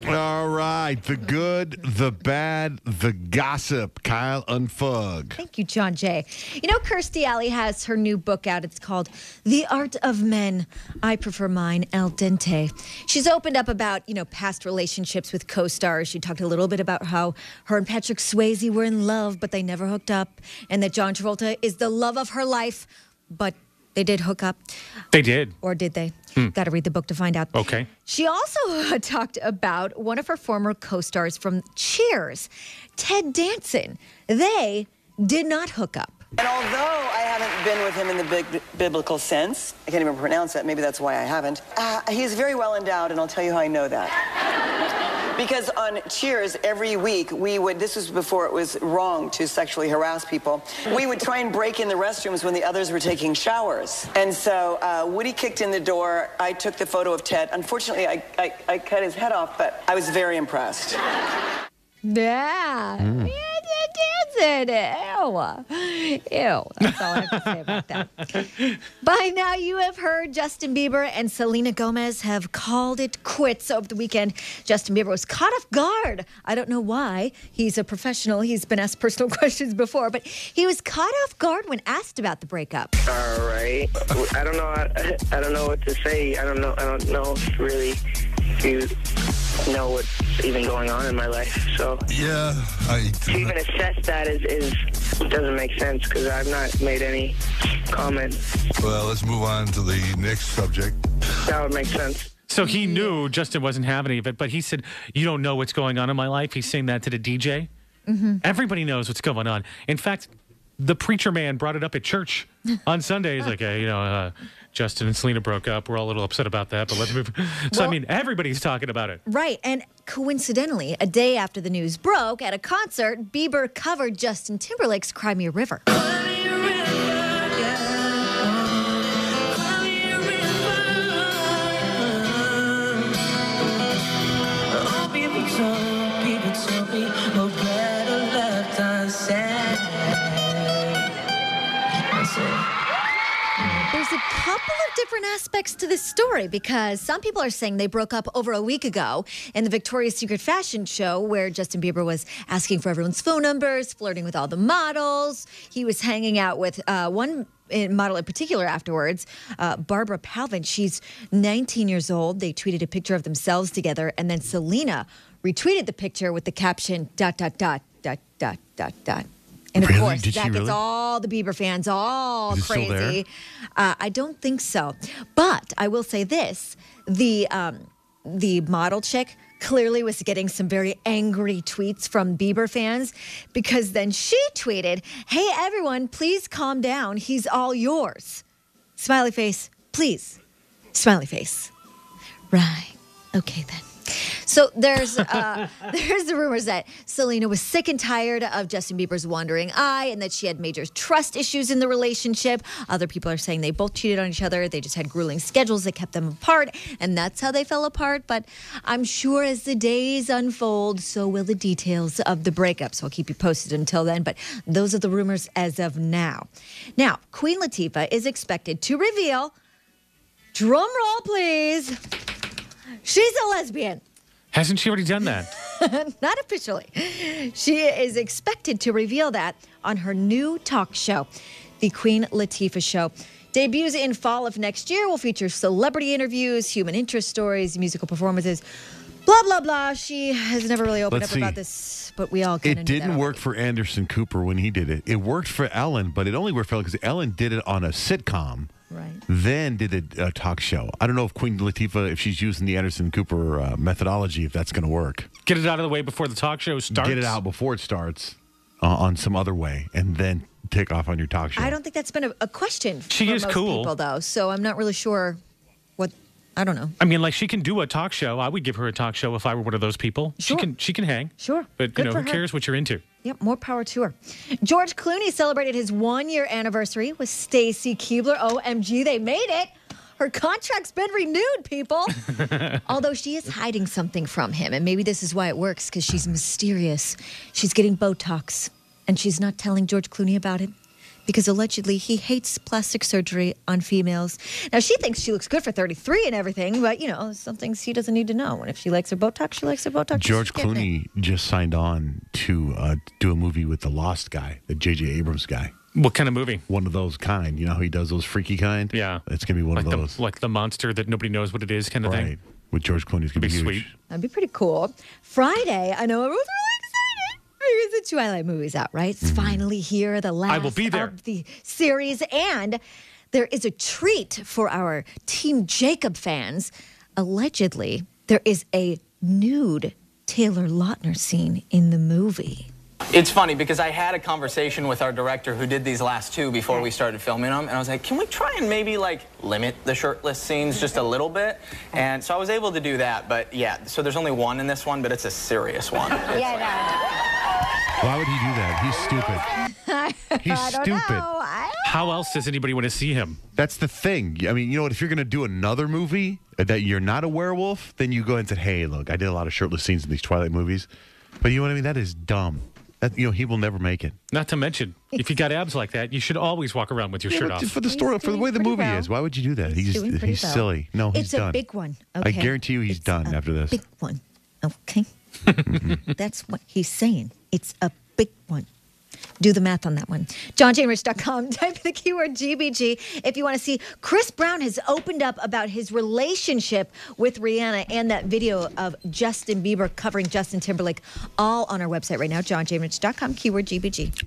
All right. The good, the bad, the gossip. Kyle Unfug. Thank you, John Jay. You know, Kirstie Alley has her new book out. It's called The Art of Men. I prefer mine al dente. She's opened up about, past relationships with co-stars. She talked a little bit about how her and Patrick Swayze were in love, but they never hooked up, and that John Travolta is the love of her life, but they did hook up. They did. Or did they? Got to read the book to find out. Okay. She also talked about one of her former co-stars from Cheers, Ted Danson. They did not hook up. And although I haven't been with him in the big biblical sense, I can't even pronounce that, maybe that's why I haven't, he's very well endowed, and I'll tell you how I know that. Because on Cheers, every week, this was before it was wrong to sexually harass people, we would try and break in the restrooms when the others were taking showers. And so Woody kicked in the door, I took the photo of Ted. Unfortunately, I cut his head off, but I was very impressed. Yeah. Dancing. Ew. That's all I have to say about that. By now, you have heard Justin Bieber and Selena Gomez have called it quits over the weekend. Justin Bieber was caught off guard. I don't know why. He's a professional. He's been asked personal questions before, but he was caught off guard when asked about the breakup. All right. I don't know. I don't know what to say. I don't know really if you know what's even going on in my life. So yeah, to even assess that doesn't make sense because I've not made any comment. Well, let's move on to the next subject. That would make sense. So he knew Justin wasn't having any of it, but he said, "You don't know what's going on in my life." He's saying that to the DJ. Mm-hmm. Everybody knows what's going on. In fact, the preacher man brought it up at church on Sunday. He's like, hey, Justin and Selena broke up. We're all a little upset about that, but let's move. So, everybody's talking about it. Right. And coincidentally, a day after the news broke, at a concert, Bieber covered Justin Timberlake's Cry Me a River. There's a couple of different aspects to this story because some people are saying they broke up over a week ago in the Victoria's Secret fashion show where Justin Bieber was asking for everyone's phone numbers, flirting with all the models. He was hanging out with one model in particular afterwards, Barbara Palvin. She's 19 years old. They tweeted a picture of themselves together, and then Selena retweeted the picture with the caption, ... And of course, that gets all the Bieber fans all crazy. I don't think so. But I will say this. The model chick clearly was getting some very angry tweets from Bieber fans because then she tweeted, "Hey, everyone, please calm down. He's all yours." Smiley face, please. Smiley face. Right. Okay, then. So there's the rumors that Selena was sick and tired of Justin Bieber's wandering eye and that she had major trust issues in the relationship. Other people are saying they both cheated on each other. They just had grueling schedules that kept them apart, and that's how they fell apart. But I'm sure as the days unfold, so will the details of the breakup. So I'll keep you posted until then. But those are the rumors as of now. Now, Queen Latifah is expected to reveal, drum roll please, she's a lesbian. Hasn't she already done that? Not officially. She is expected to reveal that on her new talk show, The Queen Latifah Show. Debuts in fall of next year, will feature celebrity interviews, human interest stories, musical performances, blah, blah, blah. She has never really opened up about this, but we all kind of knew that. It didn't work for Anderson Cooper when he did it. It worked for Ellen, but it only worked for Ellen because Ellen did it on a sitcom. Right. Then did a talk show. I don't know if Queen Latifah, if she's using the Anderson Cooper methodology, if that's going to work. Get it out of the way before the talk show starts. Get it out before it starts on some other way, and then take off on your talk show. I don't think that's been a question she for is most cool. people, though. So I'm not really sure what. I don't know. I mean, like, she can do a talk show. I would give her a talk show if I were one of those people. Sure. She can hang. Sure. But, Good who for her. cares what you're into? Yep, more power to her. George Clooney celebrated his 1-year anniversary with Stacy Keibler. OMG, they made it. Her contract's been renewed, people. Although she is hiding something from him, and maybe this is why it works, because she's mysterious. She's getting Botox, and she's not telling George Clooney about it because allegedly he hates plastic surgery on females. Now, she thinks she looks good for 33 and everything, but, some things he doesn't need to know. And if she likes her Botox, she likes her Botox. George Clooney just signed on to do a movie with the Lost guy, the J.J. Abrams guy. What kind of movie? One of those kind. You know how he does those freaky kind? Yeah. It's going to be one of those. Like the monster that nobody knows what it is kind of thing. Right. With George Clooney. It's going to be huge. Sweet. That'd be pretty cool. Friday, I know everyone's really excited because the Twilight movie's out, right? It's finally here, the last I will be there. of the series. And there is a treat for our Team Jacob fans. Allegedly, there is a nude Taylor Lautner scene in the movie. It's funny because I had a conversation with our director who did these last two before we started filming them, and I was like, can we try and maybe limit the shirtless scenes just a little bit? And so I was able to do that, but yeah, so there's only one in this one, but it's a serious one. Why would he do that? He's stupid. He's stupid. How else does anybody want to see him? That's the thing. I mean, you know what? If you're going to do another movie that you're not a werewolf, then you go and say, hey, look, I did a lot of shirtless scenes in these Twilight movies. But you know what I mean? That is dumb. He will never make it. Not to mention, if you got abs like that, you should always walk around with your shirt off. For the story, for the way the movie is, why would you do that? He's silly. No, he's done. It's a big one. Okay? I guarantee you he's done after this. Big one. Okay. That's what he's saying. It's a big one. Do the math on that one. JohnJaneRich.com. Type the keyword GBG if you want to see. Chris Brown has opened up about his relationship with Rihanna and that video of Justin Bieber covering Justin Timberlake, all on our website right now, JohnJaneRich.com, keyword GBG.